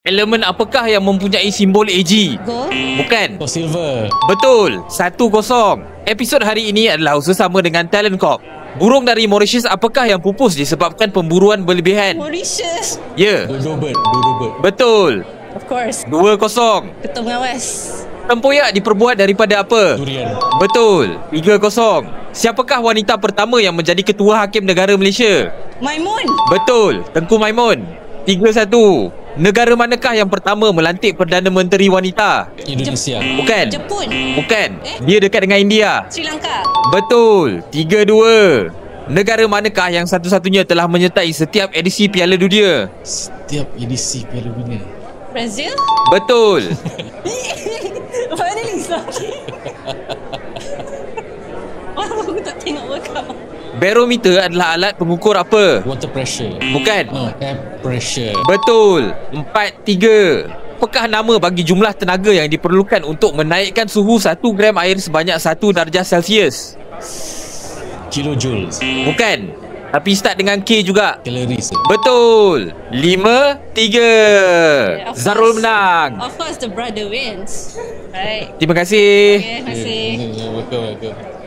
Elemen apakah yang mempunyai simbol AG? Gold? Bukan. Oh, silver. Betul. 1-0. Episod hari ini adalah bersama dengan Talent Corp. Burung dari Mauritius apakah yang pupus disebabkan pemburuan berlebihan? Mauritius. Ya. Dodo bird. Betul. Of course. 2-0. Ketua pengawas. Tempoyak diperbuat daripada apa? Durian. Betul. 3-0. Siapakah wanita pertama yang menjadi ketua hakim negara Malaysia? Maimun. Betul. Tengku Maimun. 3-1. Negara manakah yang pertama melantik Perdana Menteri wanita? Indonesia. Bukan. Jepun. Bukan. Dia dekat dengan India. Sri Lanka. Betul. 3-2. Negara manakah yang satu-satunya telah menyertai setiap edisi Piala Dunia? Setiap edisi Piala Dunia. Brazil. Betul. Finally lagi. Aku tak tengok World Cup. Barometer adalah alat pengukur apa? Water pressure. Bukan. Air pressure. Betul. 4-3. Apakah nama bagi jumlah tenaga yang diperlukan untuk menaikkan suhu 1 gram air sebanyak 1 darjah Celsius? Kilojoules. Bukan. Tapi start dengan K juga. Calories. Betul. 5-3. Of Zarul course. menang. Of course the brother wins. Right. Terima kasih. Okay, terima kasih. Welcome.